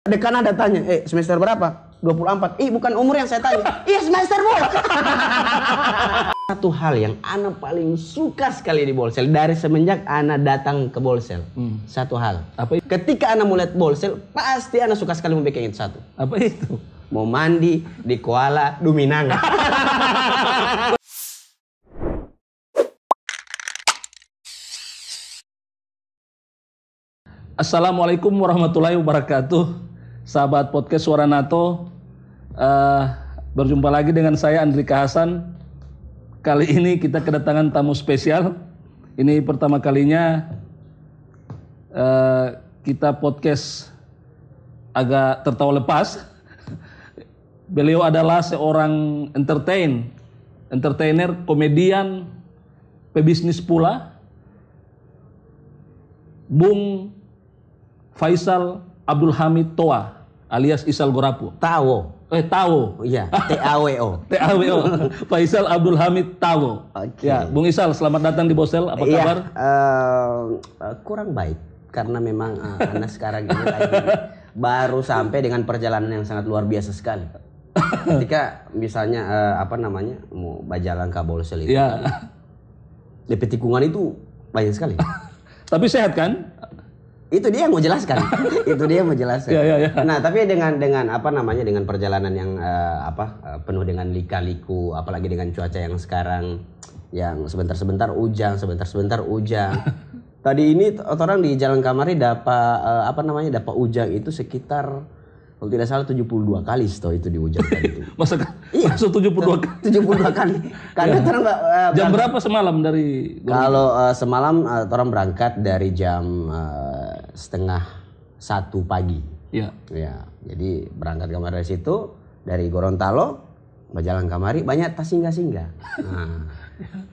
Dekan ada tanya, semester berapa? 24. Bukan umur yang saya tanya. Iya semester Bu. Satu hal yang Ana paling suka sekali di Bolsel dari semenjak Ana datang ke Bolsel. Satu hal. Apa itu? Ketika Ana mulai Bolsel, pasti Ana suka sekali membikin itu satu. Apa itu? Mau mandi di Kuala Duminanga. Assalamualaikum warahmatullahi wabarakatuh. Sahabat podcast Suara NATO, berjumpa lagi dengan saya Andrika Hasan. Kali ini kita kedatangan tamu spesial. Ini pertama kalinya kita podcast agak tertawa lepas. Beliau adalah seorang entertainer, komedian, pebisnis pula, Bung Faisal Abdul Hamid Toa alias Isal Gorapu. Tawo. Tawo. Iya, T-A-W-O. T-A-W-O. Faisal Abdul Hamid Tawo. Oke. Ya, Bung Isal, selamat datang di Bolsel. Apa kabar? Kurang baik karena memang Ana sekarang ini lagi baru sampai dengan perjalanan yang sangat luar biasa sekali. Ketika misalnya mau bajalan ke Bolsel itu, Ya. DP tikungan itu banyak sekali. Tapi sehat kan? Itu dia yang mau jelaskan. Ya. Nah, tapi dengan dengan perjalanan yang penuh dengan lika-liku, apalagi dengan cuaca yang sekarang yang sebentar-sebentar hujan. Tadi ini orang di Jalan Kamari dapat hujan itu sekitar kalau tidak salah 72 kali itu di hujan tadi itu. Masa Iya, 72 kali? 72 kali. Karena orang Jam berapa semalam dari? Kalau semalam orang berangkat dari jam 12:30 pagi. Ya. Ya, jadi berangkat kamar dari situ dari Gorontalo, berjalan kamari banyak tas singgah-singgah. Nah,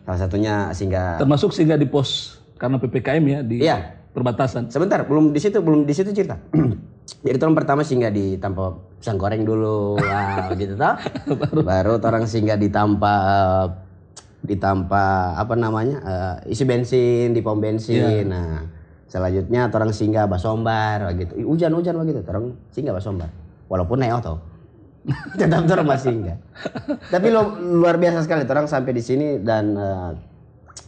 salah satunya singgah. Termasuk singgah di pos karena PPKM ya di perbatasan. Sebentar, belum di situ cerita. Jadi orang pertama singgah di Tampa pisang goreng dulu, gitu toh. Baru orang singgah di Tampa isi bensin di pom bensin. Nah, selanjutnya orang singgah Basombar gitu. Hujan gitu, orang singgah Basombar. Walaupun naik auto. Tetap orang masih singgah. Tapi luar biasa sekali orang sampai di sini dan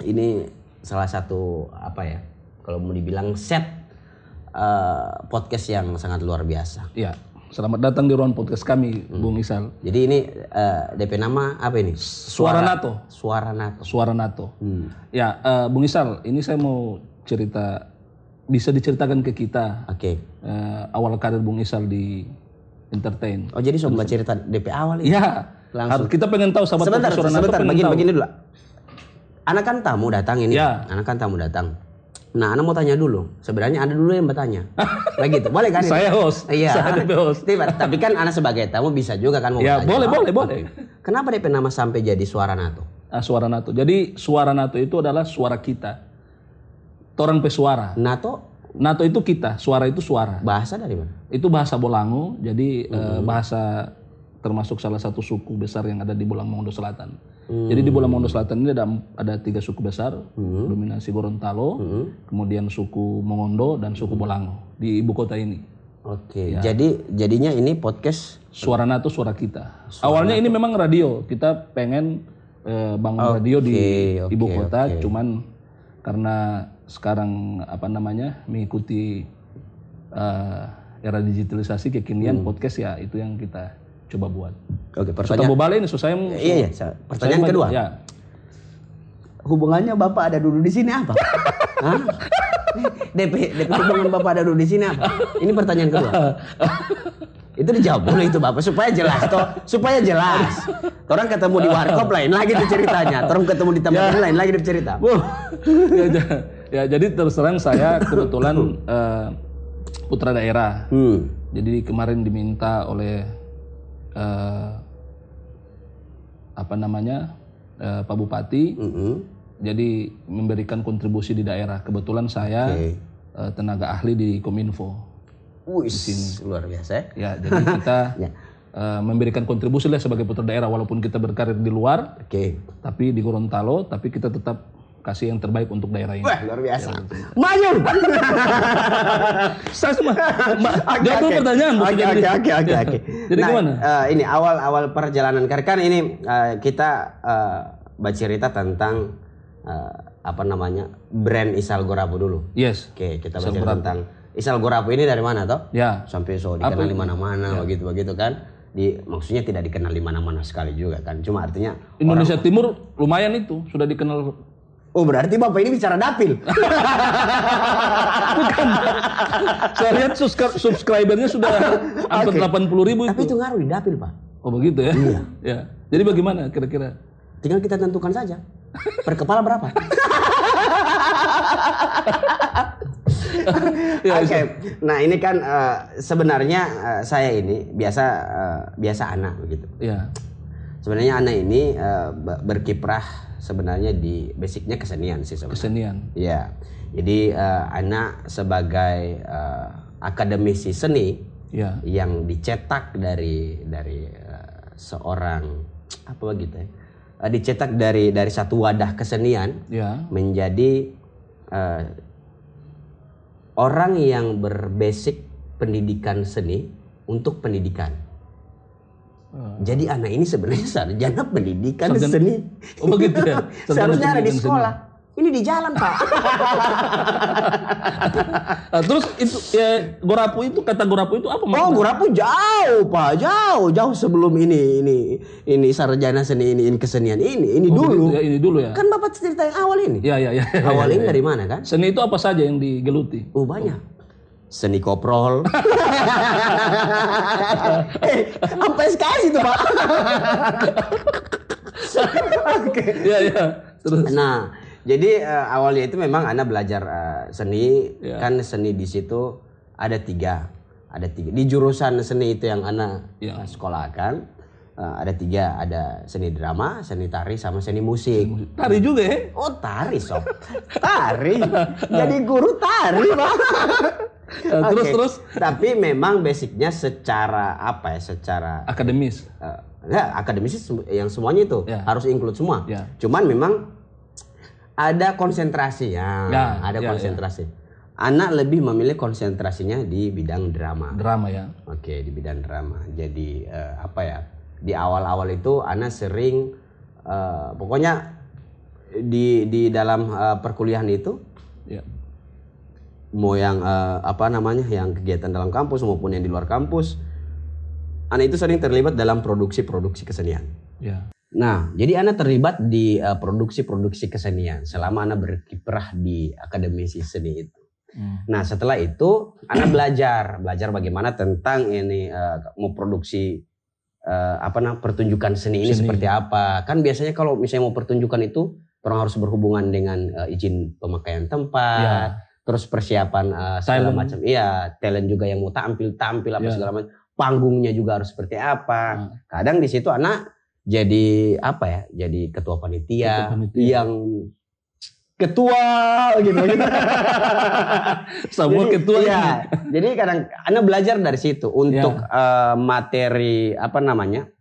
ini salah satu kalau mau dibilang set podcast yang sangat luar biasa. Ya, selamat datang di ruang podcast kami, Bung Isal. Jadi ini DP nama apa ini? Suara NATO. Suara NATO. Ya, Bung Isal, ini saya mau cerita, bisa diceritakan ke kita. Oke. Awal karir Bung Isal di entertain. Oh, jadi coba cerita DP awal ini. Iya. Langsung. Kita pengen tahu sahabat sebentar, Suara NATO pengen tahu. begini dulu. Anak kan tamu datang ini. Ya. Anak kan tamu datang. Nah, Ana mau tanya dulu. Sebenarnya Anda dulu yang bertanya. Begitu, boleh kan? Saya host. Iya. Saya DP host. Tapi kan Ana sebagai tamu bisa juga kan mau Ya, bertanya. boleh. Kenapa DP nama sampai jadi Suara NATO? Suara NATO. Jadi Suara NATO itu adalah suara kita. Torang pesuara. NATO NATO itu kita, suara itu suara. bahasa dari mana? Itu bahasa Bolango. Jadi bahasa termasuk salah satu suku besar yang ada di Bolang Mongondo Selatan. Jadi di Bolang Mongondo Selatan ini ada 3 suku besar, dominasi Gorontalo, kemudian suku Mongondo dan suku Bolango di ibu kota ini. Oke. Ya. Jadi jadinya ini podcast Suara NATO, suara kita. Awalnya ini memang radio, kita pengen bangun radio di ibu kota, cuman karena sekarang mengikuti era digitalisasi kekinian podcast ya itu yang kita coba buat. Oke, pertanyaan. Iya. Pertanyaan kedua. Ya. Hubungannya Bapak ada dulu di sini apa? Hah? DP hubungan Bapak ada dulu di sini apa? Ini pertanyaan kedua. Itu dijawab dulu itu Bapak supaya jelas toh, supaya jelas. Orang ketemu di warkop lain lagi tuh ceritanya. Orang ketemu di tempat lain lagi dia cerita. Ya, jadi terus terang saya kebetulan putra daerah. Jadi kemarin diminta oleh Pak Bupati, jadi memberikan kontribusi di daerah. Kebetulan saya tenaga ahli di Kominfo. Di sini luar biasa. Ya, jadi kita memberikan kontribusi lah sebagai putra daerah walaupun kita berkarir di luar. Tapi di Gorontalo, tapi kita tetap kasih yang terbaik untuk daerah ini. Wah, luar biasa. Maju. Saya semua. Jawab dulu pertanyaan. Oke. Jadi Nah, gimana? Ini awal perjalanan karir kan ini kita bercerita tentang apa namanya brand Isal Gorapu dulu. Yes. Oke, kita bercerita tentang Isal Gorapu ini dari mana toh? Ya. Sampai dikenal di mana-mana begitu kan. Maksudnya tidak dikenal di mana-mana sekali juga kan. Cuma artinya Indonesia Timur lumayan itu sudah dikenal. Oh, berarti Bapak ini bicara dapil. Bukan. Saya lihat subscribernya sudah hampir 80.000 itu. Tapi itu ngaruh di dapil, Pak. Oh, begitu ya? Iya. Ya. Jadi bagaimana kira-kira? Tinggal kita tentukan saja. Per kepala berapa? Oke. Nah, ini kan sebenarnya saya ini biasa anak begitu. Iya. Sebenarnya anak ini berkiprah sebenarnya di basicnya kesenian sih sebenarnya. Kesenian. Iya. Jadi anak sebagai akademisi seni yang dicetak dari seorang apa begitu ya? Dicetak dari satu wadah kesenian menjadi orang yang berbasic pendidikan seni untuk pendidikan. Jadi anak ini sebenarnya sarjana pendidikan seni. Oh begitu ya? Seharusnya ada di sekolah. Seni. Ini di jalan, Pak. Terus itu Gorapu itu, kata Gorapu itu apa maksudnya? Oh, Gorapu jauh, Pak. Jauh sebelum ini sarjana seni ini kesenian ini dulu. Begitu ya, ini dulu ya. Kan Bapak cerita yang awal ini. Iya. Awal ini dari mana kan? Seni itu apa saja yang digeluti? Oh, banyak. Seni koprol. Sampai sekali itu, Pak. Oke. Iya. Terus. Nah, jadi awalnya itu memang Ana belajar seni, kan seni di situ ada tiga. Di jurusan seni itu yang Ana sekolahkan ada tiga, ada seni drama, seni tari, sama seni musik. Tari juga ya? Oh, tari sob, tari. Jadi guru tari, Pak. Terus. Tapi memang basicnya secara apa ya? Secara akademis. Akademis yang semuanya itu harus include semua. Cuman memang ada konsentrasinya, ada konsentrasi. Anak lebih memilih konsentrasinya di bidang drama. Drama ya. Oke, di bidang drama. Jadi apa ya? Di awal-awal itu anak sering pokoknya di dalam perkuliahan itu, mau yang apa namanya, yang kegiatan dalam kampus maupun yang di luar kampus, anak itu sering terlibat dalam produksi kesenian. Nah, jadi Ana terlibat di produksi kesenian selama Ana berkiprah di akademisi seni itu. Nah, setelah itu Ana belajar bagaimana tentang ini mau produksi pertunjukan seni ini seperti apa. Kan biasanya kalau misalnya mau pertunjukan itu orang harus berhubungan dengan izin pemakaian tempat, terus persiapan segala macam. Iya, talent juga yang mau tampil apa segala macam. Panggungnya juga harus seperti apa. Kadang di situ Ana jadi apa ya? Jadi ketua panitia. Yang ketua gitu. Semua jadi, ketua. Iya. Jadi kadang Anda belajar dari situ untuk materi apa namanya?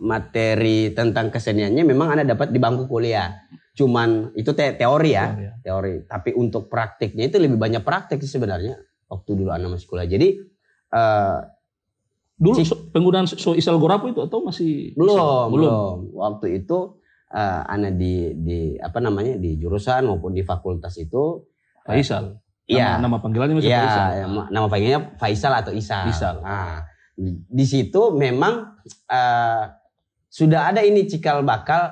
Materi tentang keseniannya memang Anda dapat di bangku kuliah. Cuman itu teori ya, teori. Tapi untuk praktiknya itu lebih banyak praktik sih sebenarnya waktu dulu Anda masih kuliah. Jadi dulu penggunaan Isal Gorapu itu atau masih belum. Waktu itu Ana di apa namanya, di jurusan maupun di fakultas itu Faisal. Nama panggilannya masih Faisal. Nama panggilnya Faisal atau Isal. Nah, di situ memang sudah ada ini cikal bakal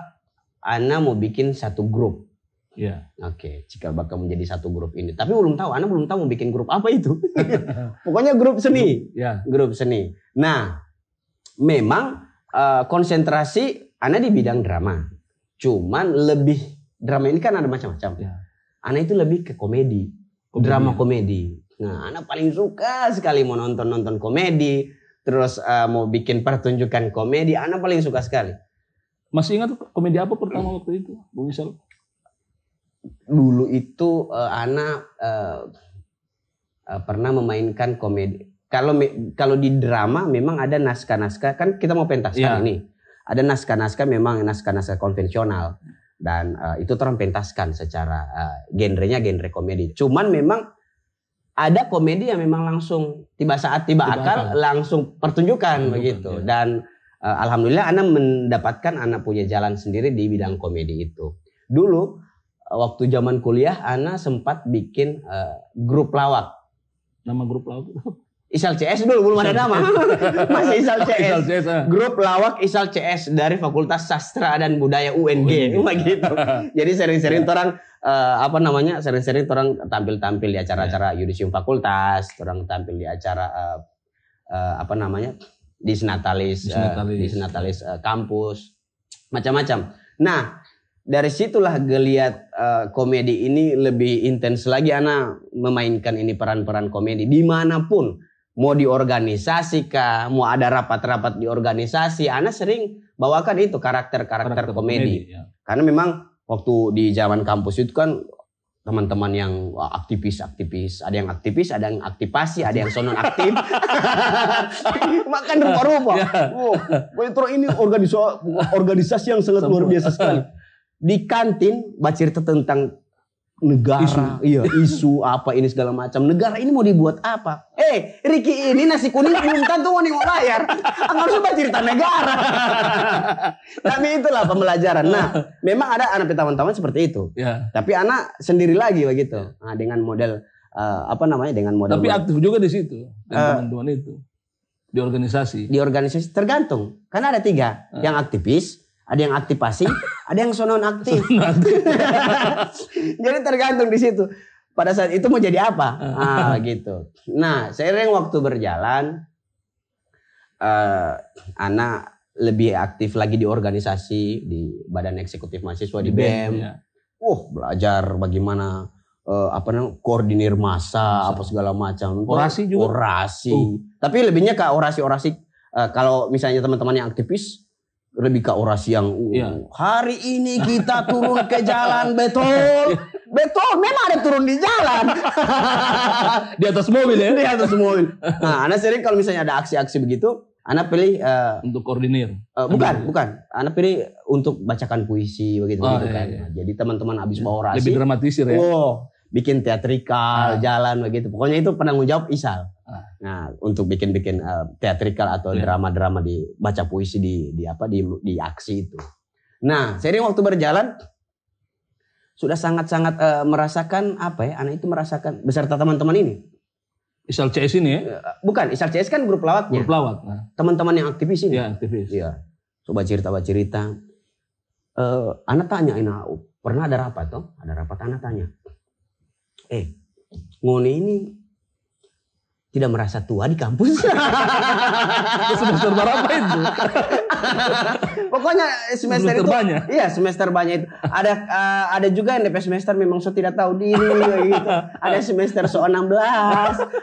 Ana mau bikin satu grup. Oke, cikal bakal menjadi satu grup ini. Tapi Ana belum tahu mau bikin grup apa itu. Pokoknya grup seni. Grup seni. Nah, memang konsentrasi Ana di bidang drama. Cuman lebih drama ini kan ada macam-macam. Ana itu lebih ke komedi. Drama komedi. Nah, Ana paling suka sekali mau nonton komedi. Terus mau bikin pertunjukan komedi. Ana paling suka sekali. Masih ingat komedi apa pertama waktu itu, Bung Isal? Dulu itu Ana pernah memainkan komedi. Kalau di drama memang ada naskah-naskah, kan kita mau pentaskan ini. Ada naskah-naskah, memang naskah-naskah konvensional. Dan itu orang pentaskan secara genrenya genre komedi. Cuman memang ada komedi yang memang langsung tiba akal langsung pertunjukan begitu. Ya. Dan alhamdulillah Ana mendapatkan Ana punya jalan sendiri di bidang komedi itu. Dulu waktu zaman kuliah Ana sempat bikin grup lawak. Nama grup lawak? Isal CS dulu, belum ada nama. Masih Isal CS. Grup lawak Isal CS dari Fakultas Sastra dan Budaya UNG. Gitu. Jadi sering-sering orang sering-sering orang tampil-tampil di acara-acara yudisium fakultas, orang tampil di acara di Senatalis kampus, macam-macam. Nah, dari situlah geliat komedi ini lebih intens lagi. Ana memainkan ini peran-peran komedi dimanapun. Mau di organisasi kah, mau ada rapat-rapat di organisasi, Ana sering bawakan itu karakter-karakter komedi. Ya. Karena memang waktu di zaman kampus itu kan teman-teman yang aktivis, ada yang aktivis, ada yang aktivasi, ada yang sonon aktif. Makan rupa-rupa. Ya. Ini organisasi yang sangat luar biasa sekali. Di kantin baca cerita tentang negara, isu apa ini segala macam. Negara ini mau dibuat apa? Ricky ini nasi kuning belum tentu mau bayar. Harus baca cerita negara. Tapi itulah pembelajaran. Nah, memang ada anak teman-teman seperti itu. Ya. Tapi anak sendiri lagi begitu. Nah, dengan model dengan model. Tapi aktif juga di situ dengan teman-teman itu. Di organisasi. Di organisasi tergantung. Karena ada 3, yang aktivis, ada yang aktivasi, ada yang sonon aktif. Jadi tergantung di situ. Pada saat itu mau jadi apa? Gitu. Nah, seiring waktu berjalan, Ana lebih aktif lagi di organisasi, di Badan Eksekutif Mahasiswa di BEM. Ya. Belajar bagaimana koordinir massa, apa segala macam. Orasi juga. Orasi. Tapi lebihnya ke orasi-orasi. Kalau misalnya teman-teman yang aktivis, lebih ke orasi yang hari ini kita turun ke jalan betul memang ada turun di jalan di atas mobil ya, di atas mobil. Nah, Ana sering kalau misalnya ada aksi-aksi begitu, Ana pilih untuk koordinir. Bukan, Ana pilih untuk bacakan puisi begitu kan. Iya. Nah, jadi teman-teman habis bawa orasi lebih dramatisir ya. Bikin teatrikal, jalan begitu. Pokoknya itu penanggung jawab Isal. Nah, untuk bikin teatrikal atau drama-drama di baca puisi di aksi itu. Nah, seiring waktu berjalan sudah sangat-sangat merasakan anak itu merasakan beserta teman-teman ini. Isal CS ini ya? Bukan, Isal CS kan grup lawaknya. Grup lawak. Nah. Teman-teman yang aktivis ini. Iya, aktivis. Iya. Coba cerita. Ana tanya, pernah ada rapat toh? Ada rapat, Ana tanya. Ngoni ini tidak merasa tua di kampus. Semester berapa itu? Pokoknya semester itu. Banyak. Iya, semester banyak itu. Ada juga yang DP semester memang tidak tahu diri gitu. Ada semester 16,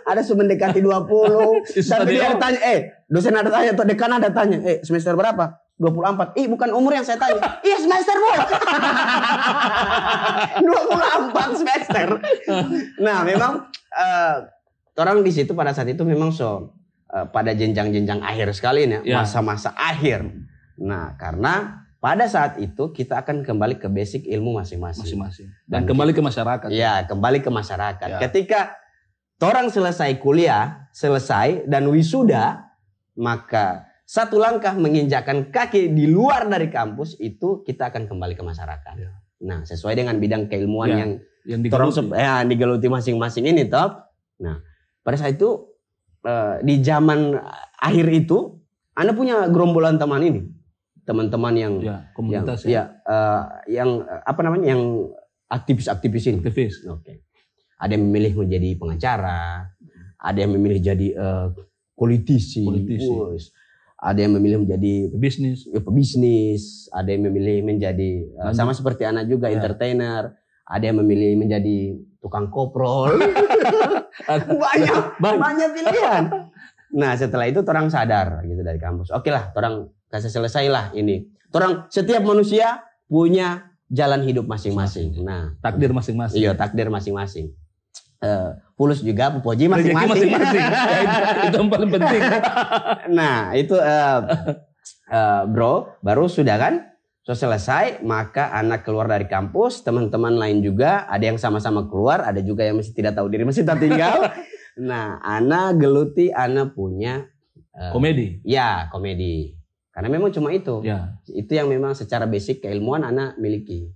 ada mendekati 20. Tapi dia tanya, dosen ada tanya atau dekan ada tanya, semester berapa? 24. Bukan umur yang saya tanya. Iya, semester Bu. 24 semester. Nah, memang orang di situ pada saat itu memang pada jenjang-jenjang akhir sekali ya, masa-masa akhir. Nah, karena pada saat itu kita akan kembali ke basic ilmu masing-masing. Dan kembali ke masyarakat. Ya, kembali ke masyarakat. Ya. Ketika orang selesai kuliah, dan wisuda, maka satu langkah menginjakkan kaki di luar dari kampus itu kita akan kembali ke masyarakat. Ya. Nah, sesuai dengan bidang keilmuan yang digeluti masing-masing ini toh. Nah, pada saat itu di zaman akhir itu Anda punya gerombolan teman ini. Teman-teman yang komunitas yang aktivis-aktivis ini. Oke. Ada yang memilih menjadi pengacara, ada yang memilih jadi politisi. Ada yang memilih menjadi pebisnis, ada yang memilih menjadi sama seperti anak juga entertainer, ada yang memilih menjadi tukang koprol. banyak pilihan. Nah, setelah itu orang sadar gitu dari kampus. Oke lah, orang kasih selesailah ini. Orang setiap manusia punya jalan hidup masing-masing. Nah, takdir masing-masing. Iya, takdir masing-masing. Pulus juga puji masing-masing. Itu yang paling penting. Nah, itu bro, baru sudah kan? So selesai, maka anak keluar dari kampus, teman-teman lain juga, ada yang sama-sama keluar, ada juga yang masih tidak tahu diri, masih tertinggal. Nah, anak geluti, anak punya komedi. Ya, komedi. Karena memang cuma itu. Ya. Itu yang memang secara basic keilmuan anak miliki.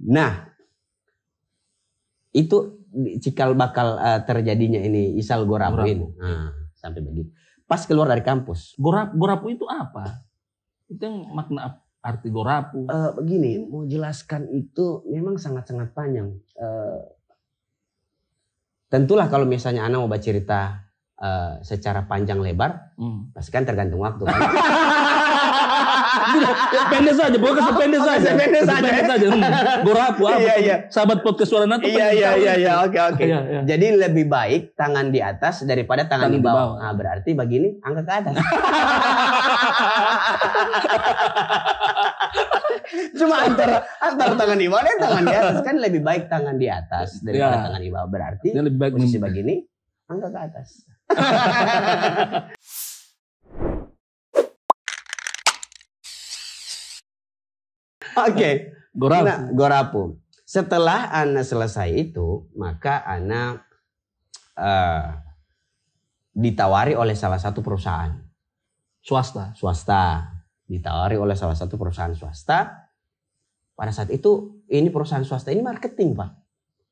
Nah, itu cikal bakal terjadinya ini Isal Gorapu ini. Nah, sampai begitu. Pas keluar dari kampus. Gorapu itu apa? Itu yang makna arti Gorapu. Begini, mau jelaskan itu memang sangat-sangat panjang. Tentulah kalau misalnya Ana mau bercerita secara panjang lebar, pasti kan tergantung waktu. Kan? Pendek saja, pokoknya sependek saja. Pendek saja. Gorapu apa? Iya. Sahabat podcast Suara Nato. Iya. Oke. Iya. Jadi lebih baik tangan di atas daripada tangan di bawah. Nah, berarti begini, angkat ke atas. Cuma antara tangan di bawah dan tangan di atas kan lebih baik tangan di atas daripada tangan di bawah. Berarti lebih baik posisi begini, angkat ke atas. Oke. Gorapu. Setelah Ana selesai itu, maka Ana ditawari oleh salah satu perusahaan swasta. Ditawari oleh salah satu perusahaan swasta. Pada saat itu, ini perusahaan swasta ini marketing, Pak.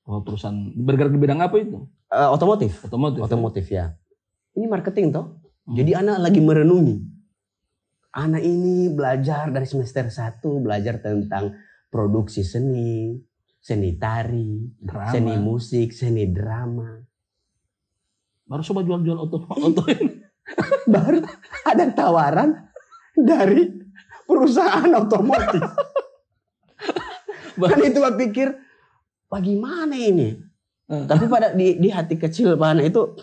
Oh, perusahaan bergerak di bidang apa itu? Otomotif ya. Ini marketing toh. Jadi Ana lagi merenungi. Anak ini belajar dari semester 1, belajar tentang produksi seni tari, drama. Seni musik, seni drama. Baru coba jual-jual auto ini. Baru ada tawaran dari perusahaan otomotif. Kan itu Pak pikir, bagaimana ini? Tapi pada di hati kecil Pak itu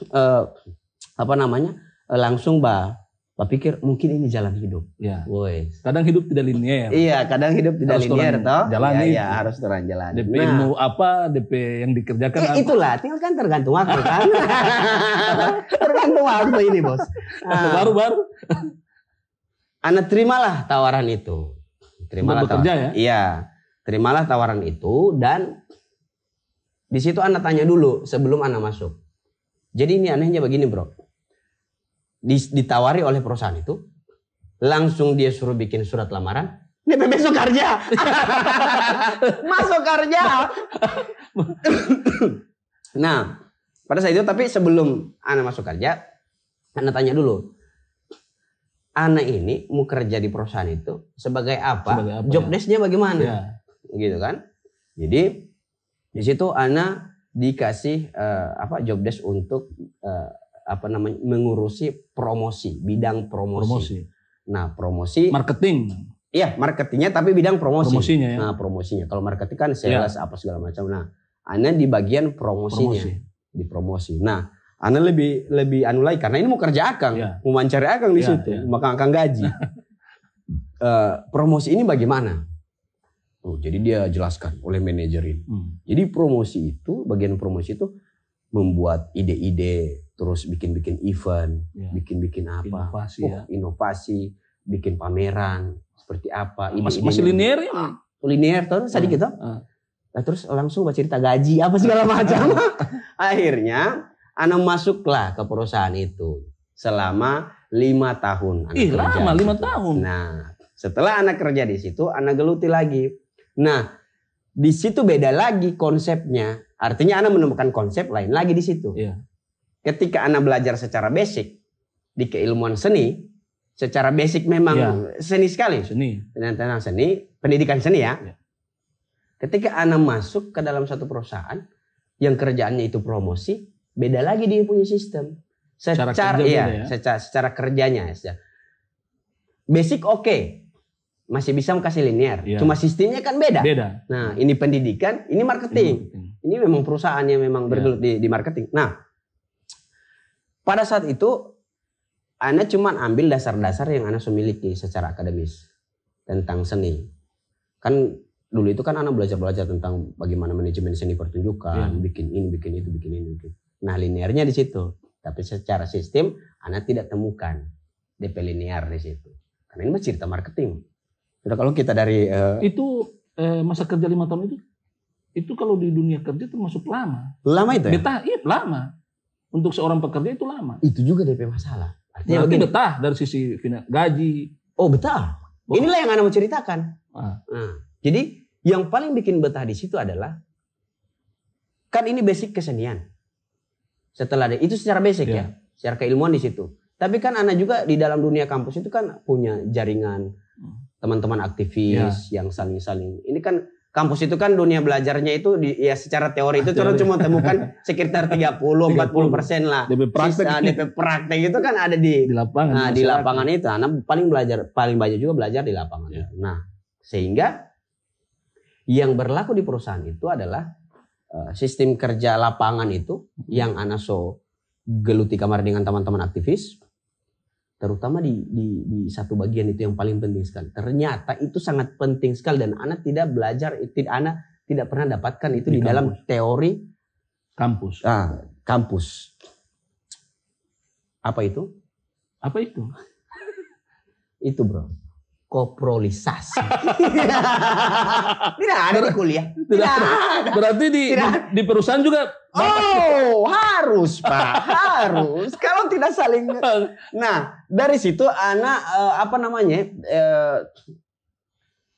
langsung Pak pikir mungkin ini jalan hidup. Ya. Woy. Kadang hidup tidak linear. Iya, kadang hidup tidak linear toh. Jalani. Iya, harus terang jalan. DP ilmu apa, DP yang dikerjakan apa. Itulah, tinggal kan tergantung waktu kan. Tergantung waktu ini, Bos. Baru-baru. Ana terimalah tawaran itu. Terimalah bekerja ya? Iya. Terimalah tawaran itu dan di situ Ana tanya dulu sebelum Ana masuk. Jadi ini anehnya begini, Bro. Ditawari oleh perusahaan itu, langsung dia suruh bikin surat lamaran, DP besok kerja. Masuk kerja. Nah, pada saat itu tapi sebelum Ana masuk kerja, Ana tanya dulu, Ana ini mau kerja di perusahaan itu sebagai apa job desk-nya bagaimana? Ya. Gitu kan. Jadi di situ Ana dikasih job desk untuk mengurusi promosi, bidang promosi. Nah, promosi marketing. Iya, marketingnya tapi bidang promosi. Promosinya ya. Nah, promosinya. Kalau marketing kan sales apa segala macam. Nah, Ana di bagian promosinya. Di promosi. Nah, Ana lebih lagi karena ini mau kerja Akang, mau mencari Akang di situ, maka Akang gaji. Promosi ini bagaimana? Jadi dia jelaskan oleh manajer ini. Jadi bagian promosi itu membuat ide-ide, terus bikin event, bikin apa, inovasi, bikin pameran, seperti apa. Masih linear ya? Linear tuh, sedikit gitu. Nah, terus langsung cerita gaji apa segala macam. Akhirnya, Ana masuklah ke perusahaan itu selama 5 tahun. Lama 5 tahun. Nah, setelah Ana kerja di situ, Ana geluti lagi. Nah, di situ beda lagi konsepnya. Artinya Ana menemukan konsep lain lagi di situ. Iya. Ketika Ana belajar secara basic di keilmuan seni, secara basic memang seni sekali. Tentang seni, pendidikan seni ya. Iya. Ketika Ana masuk ke dalam satu perusahaan yang kerjaannya itu promosi, beda lagi dia punya sistem. Secara kerjanya. Basic oke. Masih bisa kasih linear. Yeah. Cuma sistemnya kan beda. Nah, ini pendidikan, ini marketing. Ini memang perusahaan yang memang bergelut di marketing. Nah, pada saat itu Ana cuma ambil dasar-dasar yang Ana miliki secara akademis tentang seni. Kan dulu itu kan Ana belajar tentang bagaimana manajemen seni pertunjukan, bikin ini, bikin itu, bikin ini. Nah, linearnya di situ. Tapi secara sistem Ana tidak temukan DP linear di situ. Karena ini cerita marketing. Udah kalau kita dari itu masa kerja 5 tahun itu kalau di dunia kerja termasuk lama. lama itu ya? Betah, iya lama. Untuk seorang pekerja itu lama. Itu juga DP masalah. Artinya berarti betah dari sisi gaji. Oh betah. Inilah yang Anda mau ceritakan. Nah, jadi yang paling bikin betah di situ adalah kan ini basic kesenian. Setelah itu secara basic ya, secara keilmuan di situ. Tapi kan Anda juga di dalam dunia kampus itu kan punya jaringan teman-teman aktivis yang saling-saling. Ini kan kampus itu kan dunia belajarnya itu ya secara teori itu cuma temukan sekitar 30-40% lah. DP praktek itu kan ada di lapangan. Nah, di lapangan itu anak paling banyak juga belajar di lapangan. Ya. Nah, sehingga yang berlaku di perusahaan itu adalah sistem kerja lapangan itu yang anak geluti kamar dengan teman-teman aktivis. Terutama di satu bagian itu yang paling penting sekali. Ternyata itu sangat penting sekali dan anak tidak belajar, anak tidak pernah dapatkan itu di dalam teori kampus. Kampus. Apa itu? Apa itu? Itu bro, koprolisasi. Tidak ada di kuliah. Tidak ada. Berarti di perusahaan juga. Oh, harus Pak, harus. Kalau tidak saling. Nah, dari situ anak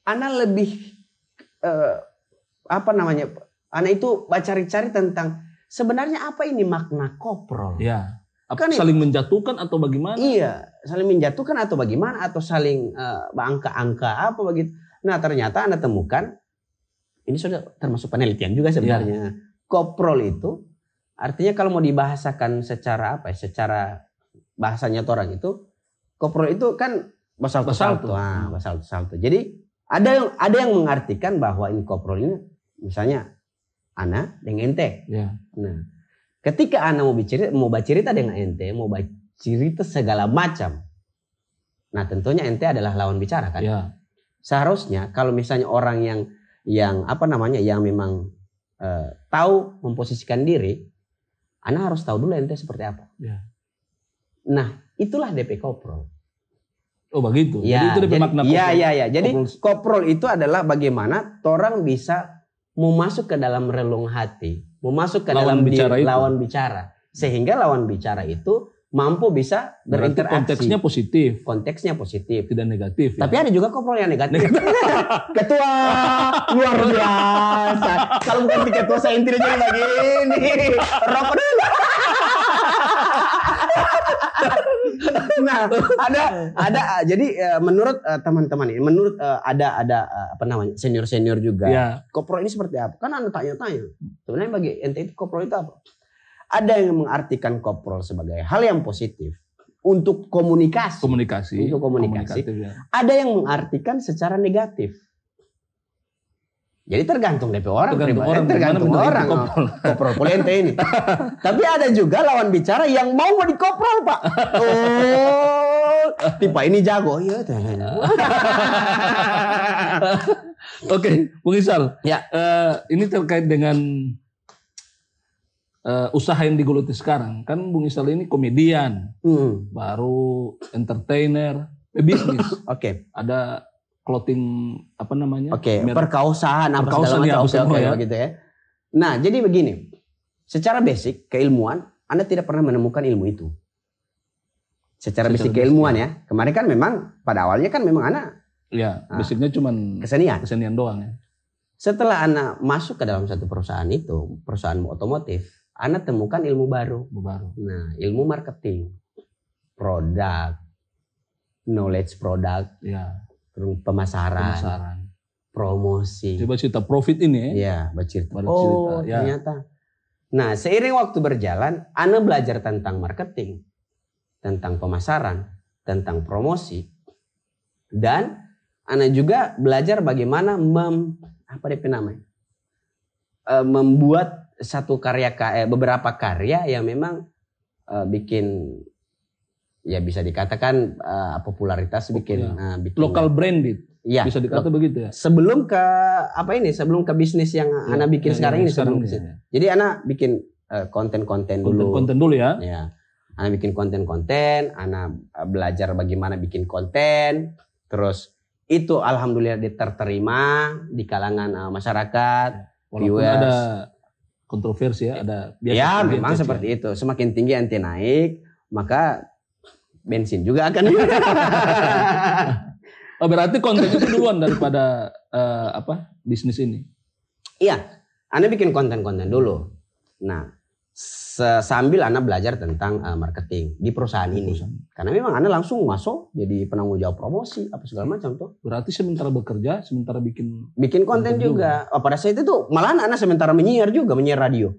anak lebih anak itu cari-cari tentang sebenarnya apa ini makna koprol. Ya. Kan saling menjatuhkan atau bagaimana? Iya, saling menjatuhkan atau bagaimana atau saling angka-angka apa begitu. Nah, ternyata Anda temukan ini sudah termasuk penelitian juga sebenarnya. Ya. Koprol itu artinya kalau mau dibahasakan secara secara bahasanya orang itu koprol itu kan basal salto. Jadi ada yang mengartikan bahwa ini koprol ini misalnya ana dengan ente. Ya. Nah, ketika ana mau bercerita dengan ente, mau bercerita segala macam. Nah, tentunya ente adalah lawan bicara kan. Ya. Seharusnya kalau misalnya orang yang memang tahu memposisikan diri, Anda harus tahu dulu ente seperti apa. Ya. Nah, itulah DP koprol. Oh begitu. Ya, jadi itu DP makna koprol. Iya. Jadi koprol itu adalah bagaimana orang bisa mau masuk ke dalam relung hati, mau masuk ke dalam lawan bicara, sehingga lawan bicara itu mampu bisa berinteraksi. Konteksnya positif. Tidak negatif. Tapi ada juga koprol yang negatif. Ketua luar biasa. Kalau bukan ketua saya intinya jadi begini. Rokok dulu. Nah, ada. Jadi menurut teman-teman ini, ada senior juga. Ya. Koprol ini seperti apa? Kan Anda tanya-tanya. Sebenarnya bagi ente itu koprol itu apa? Ada yang mengartikan koprol sebagai hal yang positif untuk komunikasi. Untuk komunikasi. Ya. Ada yang mengartikan secara negatif. Jadi tergantung DP orang. Tergantung orang. Koprol polente ini. Tapi ada juga lawan bicara yang mau dikoprol Pak. Oh, tipe ini jago. Iya. Oke, Bung Isal. Ya. Ini terkait dengan usaha yang digeluti sekarang. Kan Bung Isal ini komedian, baru entertainer, bisnis. Oke. Ada clothing perkausahan gitu ya. Nah, jadi begini. Secara basic keilmuan, Anda tidak pernah menemukan ilmu itu. Secara basic keilmuan ya. Kemarin kan memang pada awalnya kan memang Anda basicnya cuman kesenian doang ya. Setelah Anda masuk ke dalam satu perusahaan itu, perusahaan otomotif, Anda temukan ilmu baru. Nah, ilmu marketing, produk, knowledge produk, pemasaran, promosi. Coba cerita profit ini ya. Bercerita. Ternyata. Nah, seiring waktu berjalan, Anda belajar tentang marketing, tentang pemasaran, tentang promosi, dan Anda juga belajar bagaimana membuat satu beberapa karya yang memang bikin ya bisa dikatakan popularitas bikin local branded. Ya, bisa dikatakan begitu ya. Sebelum ke bisnis yang Ana bikin sekarang ini. Jadi Ana bikin konten-konten dulu. Konten dulu ya. Ya. Ana bikin konten-konten, Ana belajar bagaimana bikin konten, terus itu alhamdulillah diterima di kalangan masyarakat. Walaupun viewers. ada kontroversi ya, ada biasa. Ya memang seperti itu. Semakin tinggi anti naik, maka bensin juga akan. Oh, berarti konten itu duluan daripada bisnis ini? Iya, Anda bikin konten-konten dulu. Nah, sambil Anda belajar tentang marketing di perusahaan ini. Karena memang Anda langsung masuk jadi penanggung jawab promosi apa segala macam tuh. Berarti sementara bekerja, sementara bikin konten juga. Oh, pada saat itu malahan Anda sementara menyiar radio.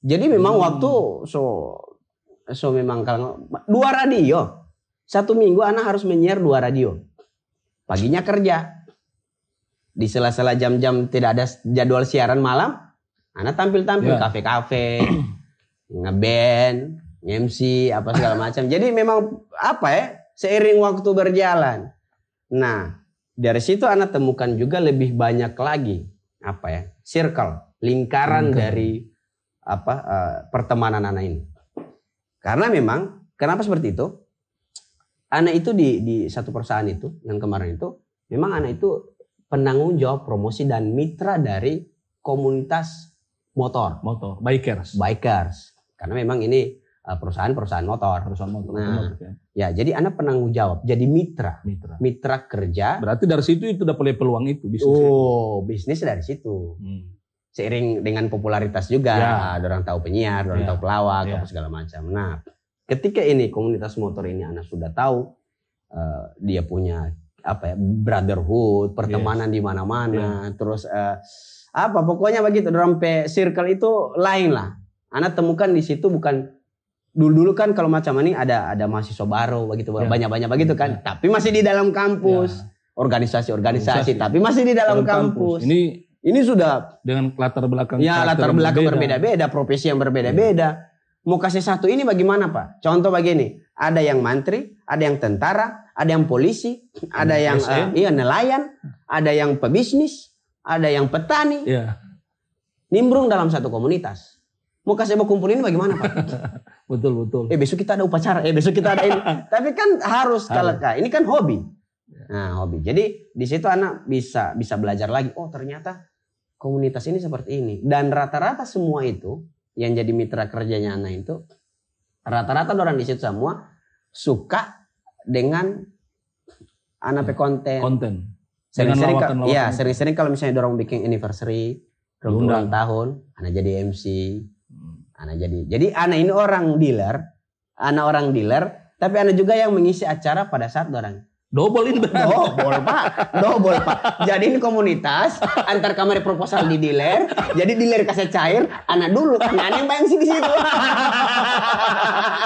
Jadi memang waktu so memang kalau 2 radio. 1 minggu Anda harus menyiar 2 radio. Paginya kerja. Di sela-sela jam-jam tidak ada jadwal siaran malam, Anda tampil-tampil kafe-kafe, ngeband, MC, apa segala macam. Jadi memang seiring waktu berjalan. Nah, dari situ Anda temukan juga lebih banyak lagi circle, lingkaran dari pertemanan Anda ini. Karena memang kenapa seperti itu? Anda itu di satu perusahaan itu yang kemarin itu memang Anda itu penanggung jawab promosi dan mitra dari komunitas motor, bikers. Karena memang ini perusahaan motor. Nah, ya jadi Anda penanggung jawab, jadi mitra kerja. Berarti dari situ itu udah mulai peluang itu bisnis. Bisnis dari situ. Seiring dengan popularitas juga, orang tahu penyiar, orang tahu pelawak, apa segala macam. Nah, ketika ini komunitas motor ini Anda sudah tahu, dia punya brotherhood, pertemanan di mana-mana, terus pokoknya begitu, sampai circle itu lain lah. Anda temukan di situ bukan dulu kan kalau macam ini ada mahasiswa baru begitu, banyak begitu kan, tapi masih di dalam kampus, organisasi, tapi masih di dalam kampus. Ini sudah dengan latar belakang berbeda-beda, profesi yang berbeda-beda. Mau kasih satu ini bagaimana Pak? Contoh begini, ada yang mantri, ada yang tentara, ada yang polisi, ada yang nelayan, ada yang pebisnis, ada yang petani. Nimbrung dalam satu komunitas. Mau kasih kumpul ini bagaimana Pak? Betul. Besok kita ada upacara, besok kita ada ini. Tapi kan harus ini kan hobi. Nah, hobi. Jadi di situ anak bisa belajar lagi. Oh, ternyata komunitas ini seperti ini. Dan rata-rata semua itu yang jadi mitra kerjanya anak itu, rata-rata orang di situ semua suka dengan anak konten. Sering-sering kalau misalnya orang bikin anniversary, ulang tahun, anak jadi MC, anak jadi anak ini orang dealer, tapi anak juga yang mengisi acara pada saat orang. Double Pak. Jadi ini komunitas antar kamar proposal di dealer. Jadi dealer kasih cair, anak dulu kan anak yang bayang di situ.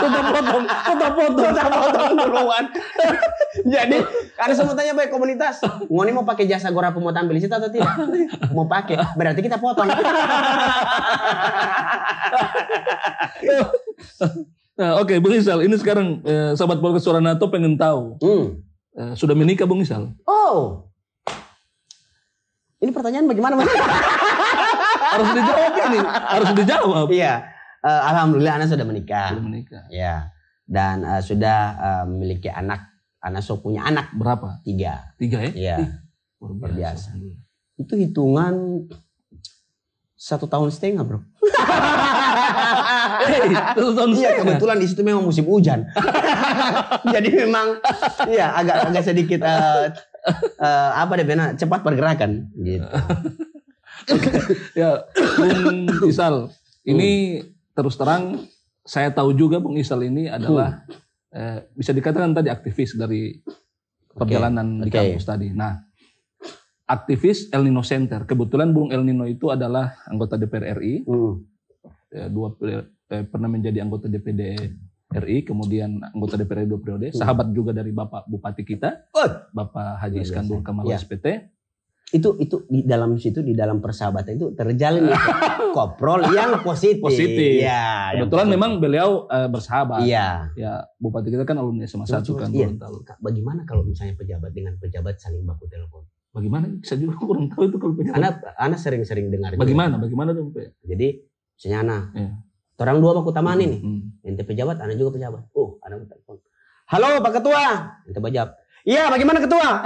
Tetap potong duluan. Jadi ada semua tanya baik komunitas, ngoni mau pakai jasa Gorapu mau tampil di situ atau tidak? Mau pakai, berarti kita potong. Nah, oke, Bung Isal, ini sekarang sahabat podcast Suara NATO pengen tahu. Sudah menikah Bung Isal? Oh. Ini pertanyaan bagaimana Mas? Harus dijawab. Iya. Alhamdulillah anak sudah menikah. Ya. Dan sudah memiliki anak. Anak punya anak. Berapa? 3. 3 ya? Iya. Luar biasa. Itu hitungan 1,5 tahun, Bro. Iya, kebetulan di situ memang musim hujan. Jadi memang agak sedikit cepat pergerakan gitu. Ya, Bung Isal, ini terus terang saya tahu juga Bung Isal ini adalah bisa dikatakan tadi aktivis dari perjalanan di kampus tadi. Nah, aktivis El Nino Center. Kebetulan Bung El Nino itu adalah anggota DPR RI. Pernah menjadi anggota DPD RI, kemudian anggota DPR RI 2 periode. Sahabat juga dari Bapak Bupati kita, Bapak Haji Iskandur Kamal SPT. Itu di dalam situ, di dalam persahabatan itu terjalin koprol yang positif. Ya, kebetulan memang beliau bersahabat. Iya. Ya, Bupati kita kan alumni SMA 1 kan. Iya. Bagaimana kalau misalnya pejabat dengan pejabat saling baku telepon? Bagaimana? Saya juga kurang tahu itu kalau pejabat. Anak sering dengar. Bagaimana tuh? Jadi misalnya anak, orang 2 baku taman ini. Ente pejabat, anak juga pejabat. Anak telepon. Halo Pak Ketua. Ente jawab. Iya, bagaimana ketua?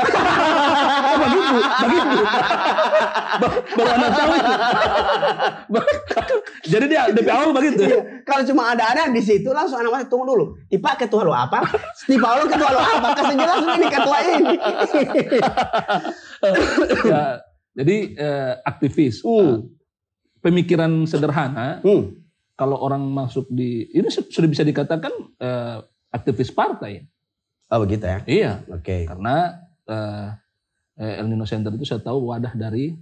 begitu. Baru anak tahu itu. Jadi dia DP awal begitu. Kalau cuma ada di situ langsung anak masih tunggu dulu. Tipa ketua lo apa? Tipa lo ketua lo apa? Kasih jelas ini ketua ini. Ya, jadi aktivis. Pemikiran sederhana. Kalau orang masuk di ini sudah bisa dikatakan aktivis partai. Oh begitu ya? Iya. Oke. Karena El Nino Center itu saya tahu wadah dari